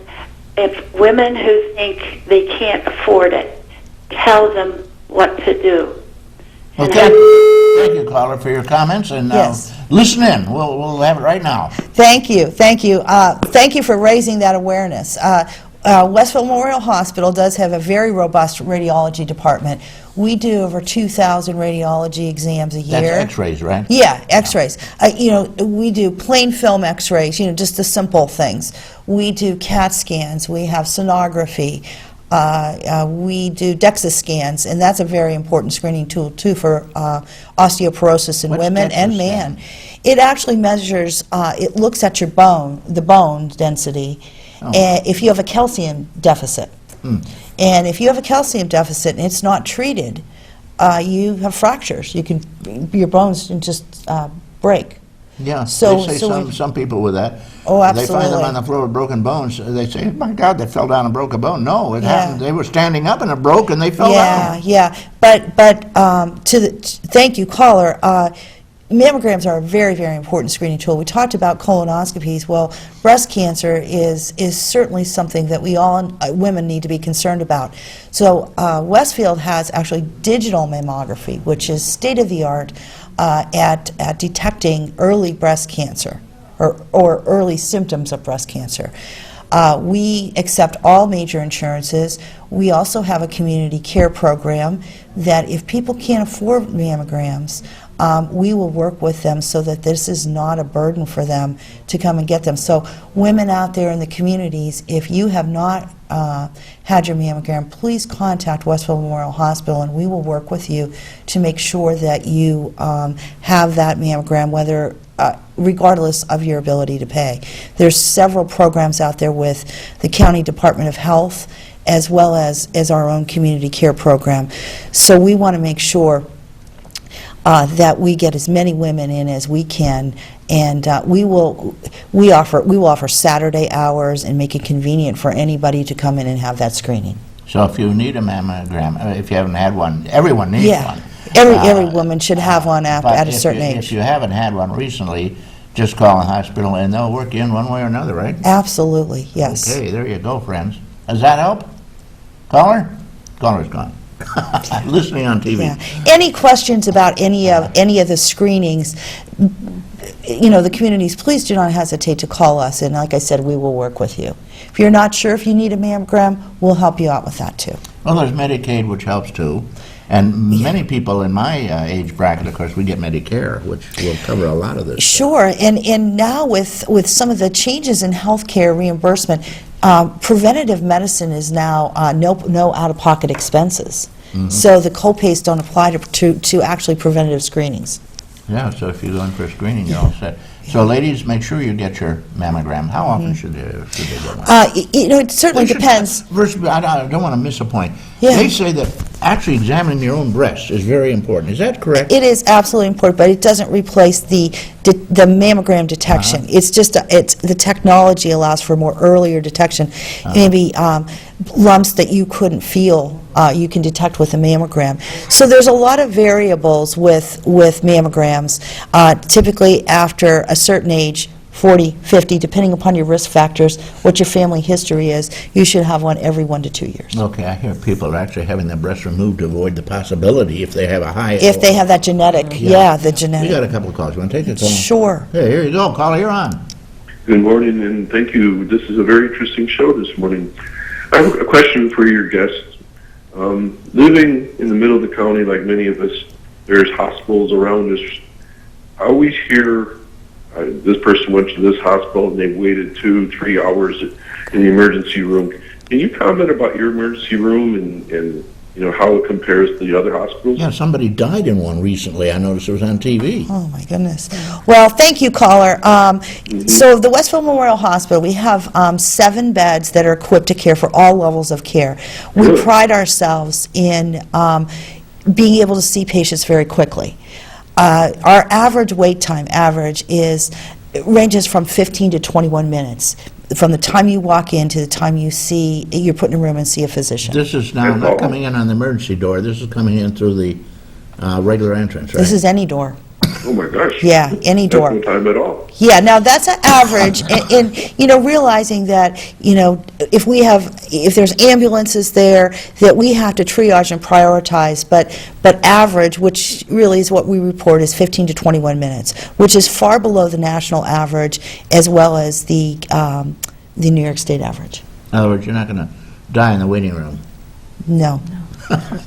if women who think they can't afford it, tell them what to do. Okay. Thank you, caller, for your comments. And listen in. We'll have it right now. Thank you. Thank you. Thank you for raising that awareness. Westfield Memorial Hospital does have a very robust radiology department. We do over 2,000 radiology exams a year. That's x-rays, right? Yeah, x-rays. We do plain film x-rays, just the simple things. We do CAT scans. We have sonography. We do DEXA scans, and that's a very important screening tool, too, for osteoporosis in women and men. It actually measures, it looks at your the bone density, if you have a calcium deficit. And if you have a calcium deficit and it's not treated, you have fractures. Your bones can just break. Yeah, they say some people with that. Oh, absolutely. They find them on the floor with broken bones. They say, my God, they fell down and broke a bone. No, it happened. They were standing up and it broke and they fell down. Yeah. But thank you, caller. Mammograms are a very, very important screening tool. We talked about colonoscopies. Well, breast cancer is certainly something that we all women need to be concerned about. So Westfield has actually digital mammography, which is state-of-the-art at detecting early breast cancer or early symptoms of breast cancer. We accept all major insurances. We also have a community care program that if people can't afford mammograms, we will work with them so that this is not a burden for them to come and get them. So women out there in the communities, if you have not had your mammogram, please contact Westfield Memorial Hospital and we will work with you to make sure that you have that mammogram, whether regardless of your ability to pay. There's several programs out there with the County Department of Health as well as our own community care program. So we want to make sure that we get as many women in as we can, and we will offer Saturday hours and make it convenient for anybody to come in and have that screening. So if you need a mammogram, if you haven't had one, everyone needs one. Every woman should have one at a certain age. If you haven't had one recently, just call the hospital and they'll work you in one way or another, right? Absolutely, yes. Okay, there you go, friends. Does that help? Caller? Caller's gone. Listening on TV. Yeah. Any questions about any of the screenings? the communities, please do not hesitate to call us, and like I said, we will work with you. If you're not sure if you need a mammogram, we'll help you out with that too. Well, there's Medicaid, which helps too. And many people in my age bracket, of course, we get Medicare, which will cover a lot of this. Sure, and now with some of the changes in healthcare reimbursement, preventative medicine is now no out-of-pocket expenses. So the co-pays don't apply to actually preventative screenings. Yeah, so if you go in for a screening, you're all set. So ladies, make sure you get your mammogram. How often should they get one? It certainly depends. First, I don't want to miss a point. Yeah. They say that actually examining your own breast is very important. Is that correct? It is absolutely important, but it doesn't replace the mammogram detection. It's just the technology allows for more earlier detection. Maybe lumps that you couldn't feel, you can detect with a mammogram. So there's a lot of variables with mammograms. Typically after a certain age, 40, 50, depending upon your risk factors, what your family history is, you should have one every 1 to 2 years. Okay, I hear people are actually having their breast removed to avoid the possibility if they have a high... If they have that genetic, the genetic. We got a couple of calls. You want to take a call? Sure. Hey, here you go. Caller, you're on. Good morning, and thank you. This is a very interesting show this morning. I have a question for your guests. Living in the middle of the county, like many of us, there's hospitals around us. I always hear this person went to this hospital and they waited 2-3 hours in the emergency room. Can you comment about your emergency room and how it compares to the other hospitals? Yeah, somebody died in one recently. I noticed it was on TV. Oh, my goodness. Well, thank you, caller. So the Westfield Memorial Hospital, we have 7 beds that are equipped to care for all levels of care. We Really? pride ourselves in being able to see patients very quickly. Our average wait time ranges from 15 to 21 minutes, from the time you walk in to the time you're put in a room and see a physician. This is now not coming in on the emergency door. This is coming in through the regular entrance, right? This is any door. Oh my gosh. Yeah, any door. That's no time at all. Yeah, now that's an average, and realizing that, if there's ambulances there, that we have to triage and prioritize, but average, which really is what we report, is 15 to 21 minutes, which is far below the national average as well as the New York State average. In other words, you're not going to die in the waiting room. No.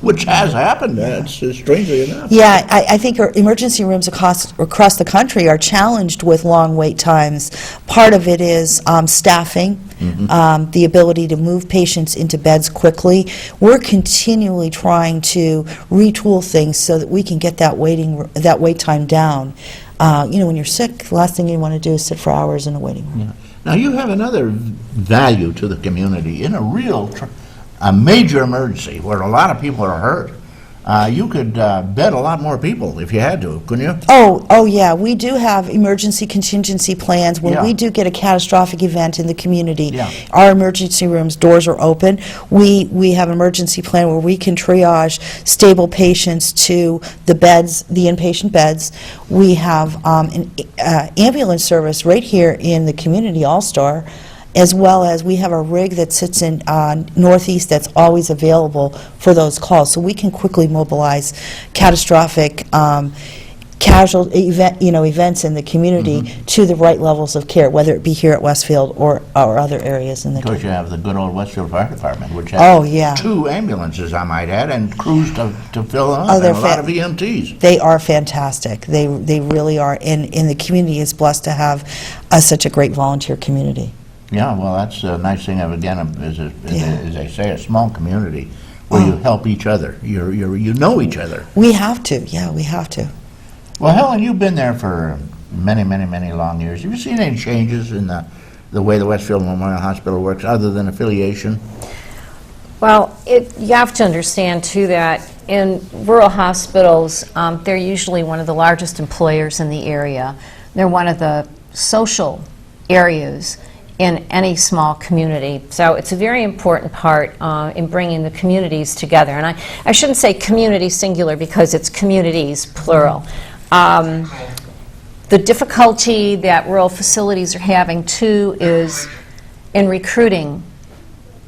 Which has happened, strangely enough. Yeah, I think our emergency rooms across the country are challenged with long wait times. Part of it is staffing, the ability to move patients into beds quickly. We're continually trying to retool things so that we can get that wait time down. When you're sick, the last thing you want to do is sit for hours in a waiting room. Yeah. Now, you have another value to the community. In a major emergency where a lot of people are hurt, you could bed a lot more people if you had to, couldn't you? Oh yeah, we do have emergency contingency plans. When we do get a catastrophic event in the community, our emergency rooms doors are open. We have an emergency plan where we can triage stable patients to the beds, the inpatient beds. We have an ambulance service right here in the community, All-Star, as well as we have a rig that sits in Northeast that's always available for those calls. So we can quickly mobilize catastrophic events in the community to the right levels of care, whether it be here at Westfield or other areas in the community. Of course, you have the good old Westfield Fire Department, which has 2 ambulances, I might add, and crews to fill them up, and a lot of EMTs. They are fantastic. They really are, and the community is blessed to have such a great volunteer community. Yeah, well, that's a nice thing of, again, as they say, a small community where you help each other. You know each other. We have to, we have to. Well, Helen, you've been there for many, many, many long years. Have you seen any changes in the way the Westfield Memorial Hospital works, other than affiliation? Well, you have to understand, too, that in rural hospitals, they're usually one of the largest employers in the area. They're one of the social areas in any small community. So it's a very important part in bringing the communities together. And I shouldn't say community singular because it's communities plural. The difficulty that rural facilities are having too is in recruiting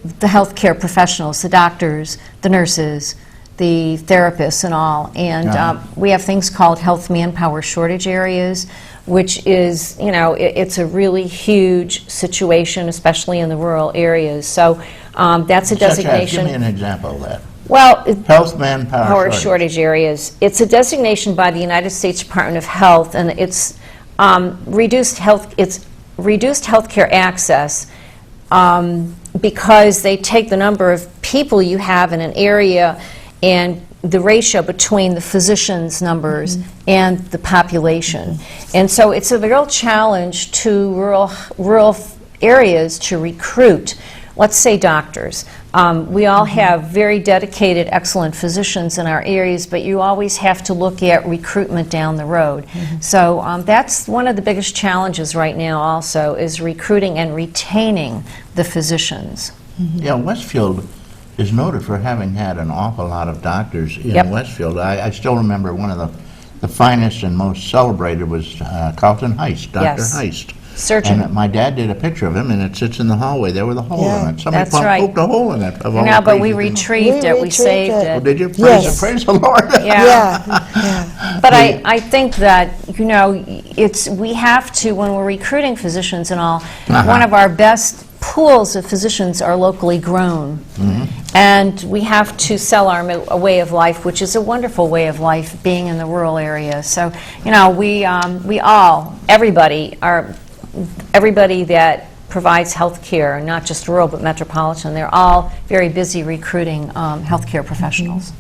the healthcare professionals, the doctors, the nurses, the therapists and all. And we have things called health manpower shortage areas, which is, it's a really huge situation, especially in the rural areas. So that's a designation. Give me an example of that. Well, Health manpower shortage areas. It's a designation by the United States Department of Health, and it's reduced healthcare access because they take the number of people you have in an area and the ratio between the physicians' numbers and the population. And so it's a real challenge to rural areas to recruit, let's say, doctors. We all have very dedicated, excellent physicians in our areas, but you always have to look at recruitment down the road. So that's one of the biggest challenges right now also, is recruiting and retaining the physicians. Yeah, Westfield is noted for having had an awful lot of doctors in Westfield. I still remember one of the finest and most celebrated was Carlton Heist, Dr. Heist. Surgeon. And my dad did a picture of him, and it sits in the hallway there with a hole in it. Somebody poked a hole in it. No, but we retrieved it. We saved it. Oh, did you? Yes. Praise the Lord. Yeah. But I think that, we have to, when we're recruiting physicians and all, one of our best pools of physicians are locally grown. And we have to sell a way of life, which is a wonderful way of life, being in the rural area. So, everybody that provides health care, not just rural but metropolitan, they're all very busy recruiting health care professionals.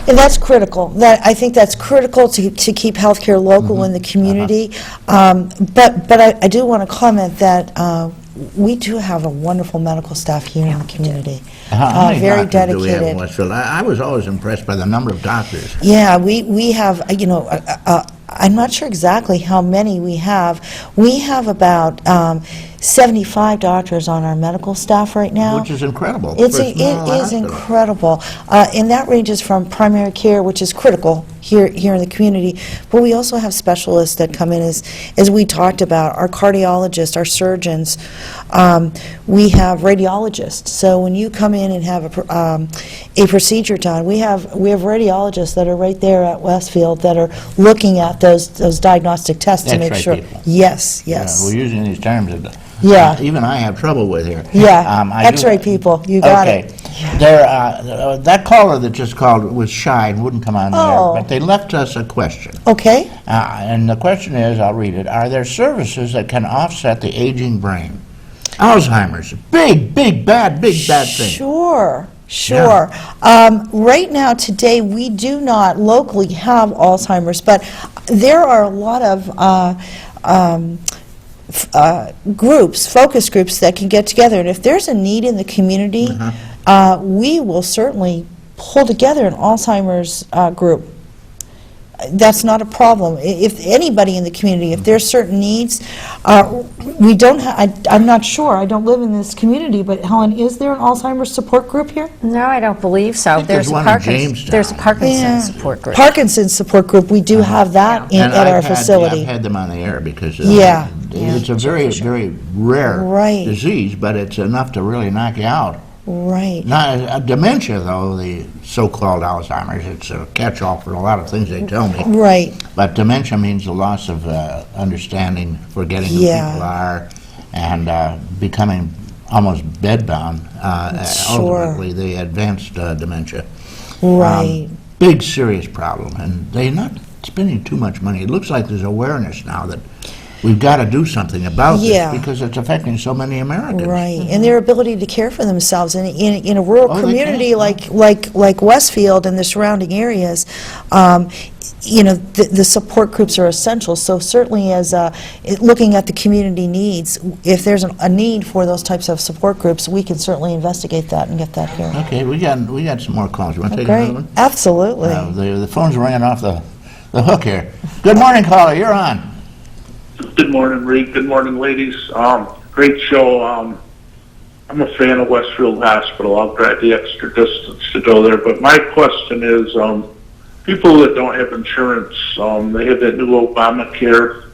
And that's critical. I think that's critical to keep healthcare local in the community. But I do want to comment that we do have a wonderful medical staff here in the community. How many very doctors do we have dedicated. in Westfield? I was always impressed by the number of doctors. Yeah, we have, I'm not sure exactly how many we have. We have about 75 doctors on our medical staff right now. Which is incredible. It is incredible. And that ranges from primary care, which is critical here in the community, but we also have specialists that come in, as we talked about, our cardiologists, our surgeons. We have radiologists. So when you come in and have a procedure done, we have radiologists that are right there at Westfield that are looking at those diagnostic tests to make sure. People. Yes. Yeah, we're using these terms that even I have trouble with here. Yeah, X-ray people, you got it. There, that caller that just called was shy and wouldn't come on the air, but they left us a question. Okay. And the question is, I'll read it, are there services that can offset the aging brain? Alzheimer's, big bad thing. Sure. Right now, today, we do not locally have Alzheimer's, but there are a lot of focus groups that can get together, and if there's a need in the community, we will certainly pull together an Alzheimer's group. That's not a problem. If anybody in the community, if there's certain needs, we don't I'm not sure, I don't live in this community, but Helen, is there an Alzheimer's support group here? No, I don't believe so. There's one in Jamestown. There's a Parkinson's support group. Parkinson's support group, we do have that at our facility. I've had them on the air because it's a very, very rare disease, but it's enough to really knock you out. Right. Not dementia, though, the so-called Alzheimer's, it's a catch-all for a lot of things they tell me. Right. But dementia means the loss of understanding, forgetting who people are, and becoming almost bedbound. Ultimately, the advanced dementia. Right. Big, serious problem, and they're not spending too much money. It looks like there's awareness now that we've got to do something about this because it's affecting so many Americans. Right, and their ability to care for themselves in a rural community like Westfield and the surrounding areas, the support groups are essential. So certainly, as looking at the community needs, if there's a need for those types of support groups, we can certainly investigate that and get that here. Okay, we got some more calls. You want to take another one? Absolutely. The phone's ringing off the hook here. Good morning, caller. You're on. Good morning, Reed. Good morning, ladies. Great show. I'm a fan of Westfield Hospital. I'll drive the extra distance to go there. But my question is, people that don't have insurance, they have that new Obamacare.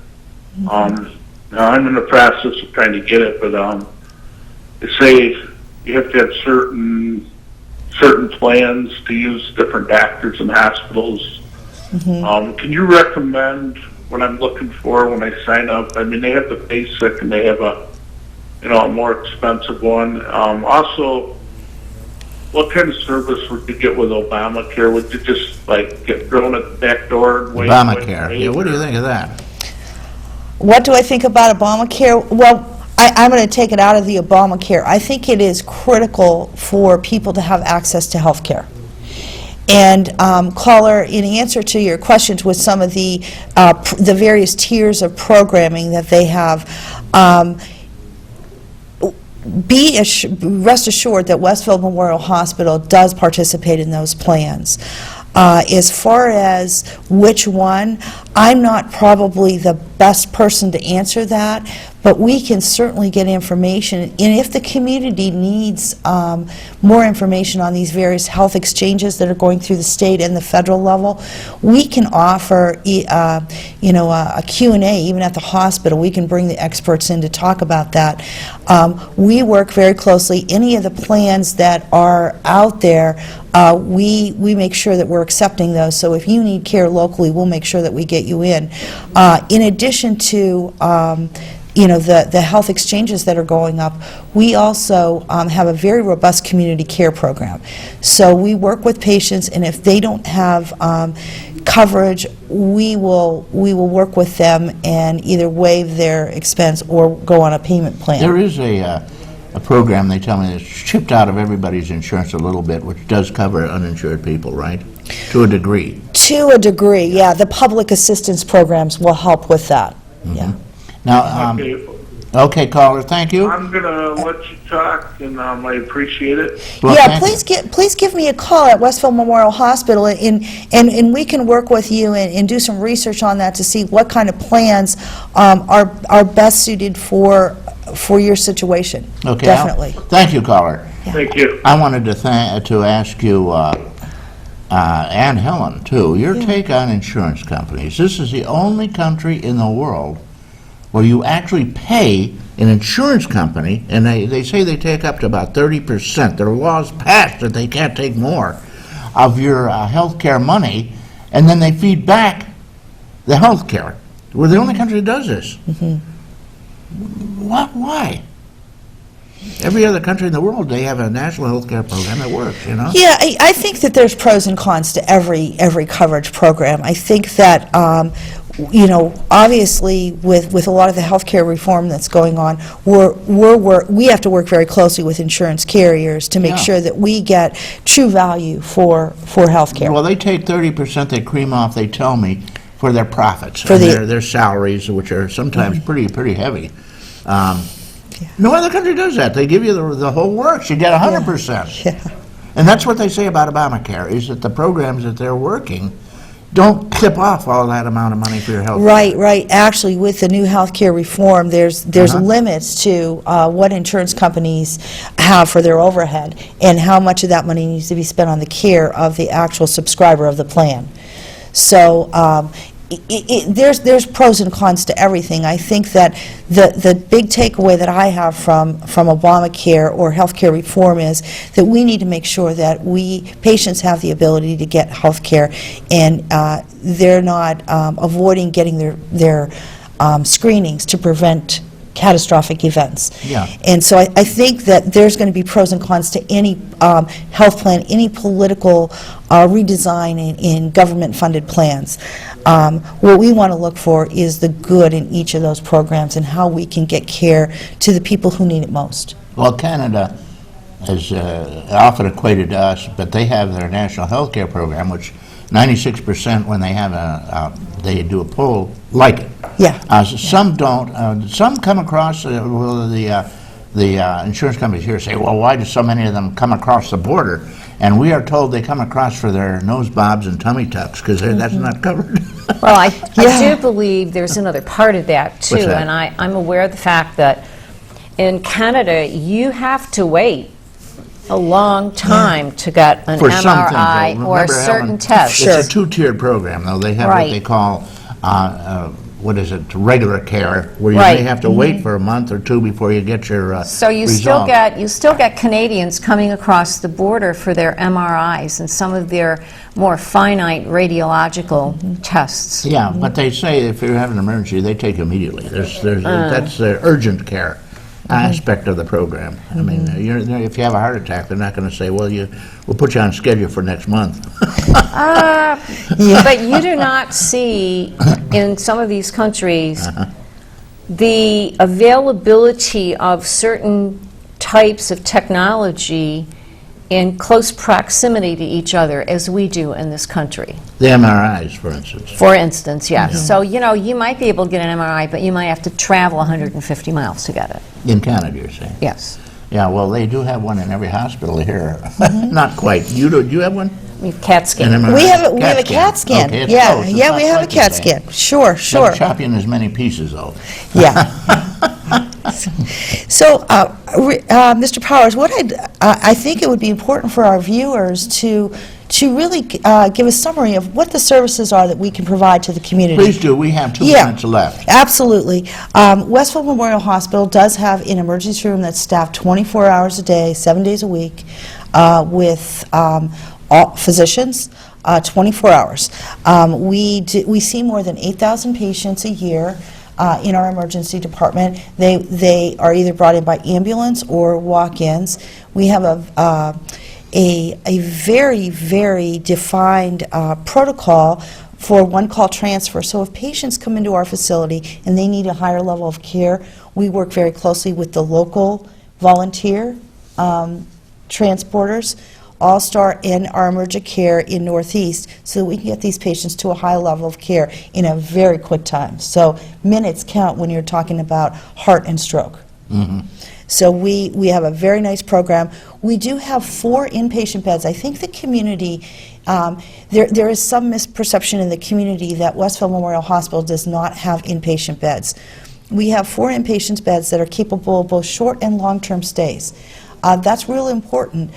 Now I'm in the process of trying to get it, but they say you have to have certain certain plans to use different doctors and hospitals. Can you recommend what I'm looking for when I sign up? I mean, they have the basic and they have a more expensive one. Also, what kind of service would you get with Obamacare? Would you just get thrown at the back door and wait? Obamacare. Yeah, what do you think of that? What do I think about Obamacare? Well, I'm going to take it out of the Obamacare. I think it is critical for people to have access to health care. And caller, in answer to your questions with some of the various tiers of programming that they have, rest assured that Westfield Memorial Hospital does participate in those plans. As far as which one, I'm not probably the best person to answer that, but we can certainly get information. And if the community needs more information on these various health exchanges that are going through the state and the federal level, we can offer a Q&A even at the hospital. We can bring the experts in to talk about that. We work very closely. Any of the plans that are out there, we make sure that we're accepting those. So if you need care locally, we'll make sure that we get you in. In addition to the health exchanges that are going up, we also have a very robust community care program. So we work with patients, and if they don't have coverage, we will work with them and either waive their expense or go on a payment plan. There is a program, they tell me, that's chipped out of everybody's insurance a little bit, which does cover uninsured people, right? To a degree. To a degree, yeah. The public assistance programs will help with that. Yeah. Now, okay, caller, thank you. I'm going to let you talk, and I appreciate it. Well, yeah, please give me a call at Westfield Memorial Hospital, and we can work with you and do some research on that to see what kind of plans are best suited for your situation. Okay, definitely. Thank you, caller. Yeah. Thank you. I wanted to ask you, and Helen, too, your take on insurance companies. This is the only country in the world where you actually pay an insurance company, and they say they take up to about 30%. There are laws passed that they can't take more of your health care money, and then they feed back the health care. We're the only country that does this. Why? Every other country in the world, they have a national health care program that works, you know? Yeah, I think that there's pros and cons to every coverage program. I think that obviously with a lot of the healthcare reform that's going on, we have to work very closely with insurance carriers to make sure that we get true value for healthcare. Well, they take 30%, they cream off, they tell me, for their profits, for their salaries, which are sometimes pretty heavy. No other country does that. They give you the whole works. You get 100%. Yeah. And that's what they say about Obamacare, is that the programs that they're working don't clip off all that amount of money for your health care. Right. Actually, with the new health care reform, there's limits to what insurance companies have for their overhead and how much of that money needs to be spent on the care of the actual subscriber of the plan. So there's pros and cons to everything. I think that the big takeaway that I have from Obamacare or healthcare reform is that we need to make sure that patients have the ability to get health care, and they're not avoiding getting their screenings to prevent catastrophic events. Yeah. And so I think that there's going to be pros and cons to any health plan, any political redesign in government-funded plans. What we want to look for is the good in each of those programs and how we can get care to the people who need it most. Well, Canada is often equated to us, but they have their national health care program, which 96% when they have they do a poll like it. Yeah. Some don't. Some come across the insurance companies here say, well, why do so many of them come across the border? And we are told they come across for their nose bobs and tummy tucks because that's not covered. Well, I do believe there's another part of that, too. What's that? And I'm aware of the fact that in Canada, you have to wait a long time to get an For some things, MRI though. or a Remember, certain Helen, test. It's a two-tiered program, though. They have what Right. they call regular care, where you Right. may have to wait for a month or two before you get your So you result. still get Canadians coming across the border for their MRIs and some of their more finite radiological tests. Yeah, but they say if you have an emergency, they take you immediately. That's the urgent care aspect of the program. I mean, if you have a heart attack, they're not going to say, well, we'll put you on schedule for next month. But you do not see in some of these countries the availability of certain types of technology in close proximity to each other as we do in this country. The MRIs, for instance. For instance, yes. So, you might be able to get an MRI, but you might have to travel 150 miles to get it. In Canada, you're saying? Yes. Yeah, well, they do have one in every hospital here. Not quite. Do you have one? We have CAT scan. An MRI? We have a CAT scan. Okay, it's Yeah, close. It's yeah, not we have a quite the CAT same. scan. Sure, sure. They'll chop you in as many pieces, though. Yeah. So, Mr. Powers, I think it would be important for our viewers to really give a summary of what the services are that we can provide to the community. Please do. We have 2 minutes left. Absolutely. Westfield Memorial Hospital does have an emergency room that's staffed 24 hours a day, 7 days a week, with all physicians, 24 hours. We see more than 8,000 patients a year in our emergency department. They are either brought in by ambulance or walk-ins. We have a very, very defined protocol for one-call transfer. So if patients come into our facility and they need a higher level of care, we work very closely with the local volunteer transporters, All-Star, and our emergent care in Northeast, so that we can get these patients to a high level of care in a very quick time. So minutes count when you're talking about heart and stroke. So we have a very nice program. We do have 4 inpatient beds. I think the community, there is some misperception in the community that Westfield Memorial Hospital does not have inpatient beds. We have 4 inpatient beds that are capable of both short and long-term stays. That's real important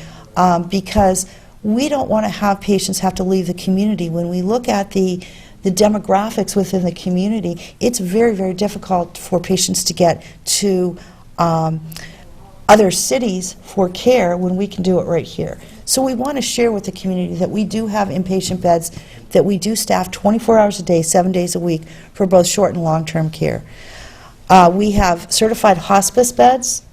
because we don't want to have patients have to leave the community. When we look at the demographics within the community, it's very, very difficult for patients to get to other cities for care when we can do it right here. So we want to share with the community that we do have inpatient beds, that we do staff 24 hours a day, 7 days a week for both short and long-term care. We have certified hospice beds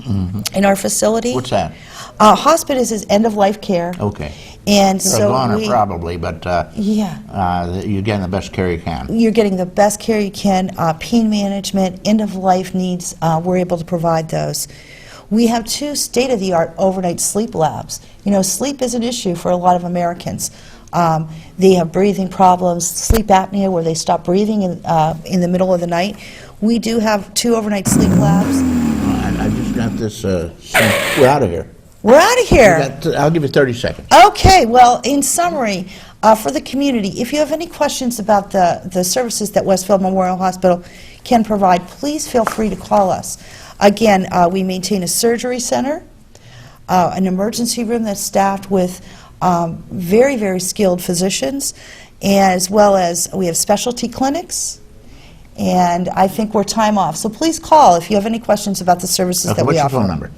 in our facility. What's that? Hospice is end-of-life care. Okay. And You're a so goner, probably, but you're getting the best care you can. You're getting the best care you can. Pain management, end-of-life needs, we're able to provide those. We have 2 state-of-the-art overnight sleep labs. Sleep is an issue for a lot of Americans. They have breathing problems, sleep apnea, where they stop breathing in the middle of the night. We do have 2 overnight sleep labs. I just got this. We're out of here. We're out of here. I'll give you 30 seconds. Okay, well, in summary, for the community, if you have any questions about the services that Westfield Memorial Hospital can provide, please feel free to call us. Again, we maintain a surgery center, an emergency room that's staffed with very, very skilled physicians, as well as we have specialty clinics. And I think we're time off. So please call if you have any questions about the services that we offer. What's your phone number?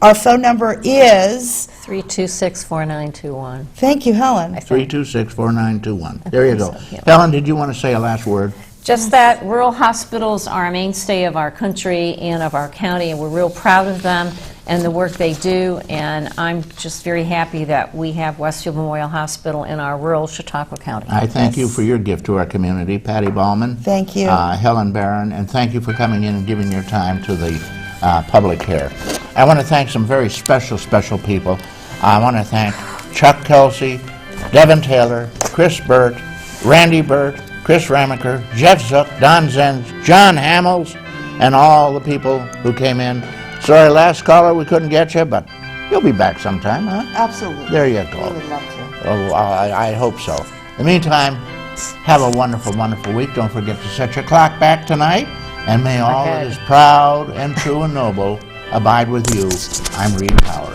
Our phone number is 326-4921. Thank you, Helen. 326-4921. There you go. Yeah. Helen, did you want to say a last word? Just that rural hospitals are a mainstay of our country and of our county, and we're real proud of them and the work they do, and I'm just very happy that we have Westfield Memorial Hospital in our rural Chautauqua County. I thank you for your gift to our community, Patty Ballman. Thank you. Helen Baran, and thank you for coming in and giving your time to the public care. I want to thank some very special people. I want to thank Chuck Kelsey, Devin Taylor, Chris Burt, Randy Burt, Chris Ramaker, Jeff Zook, Don Zenz, John Hamels, and all the people who came in. Sorry, last caller, we couldn't get you, but you'll be back sometime, huh? Absolutely. There you go. We would love to. Oh, I hope so. In the meantime, have a wonderful, wonderful week. Don't forget to set your clock back tonight, and may all that is proud and true and noble abide with you. I'm Reed Powers.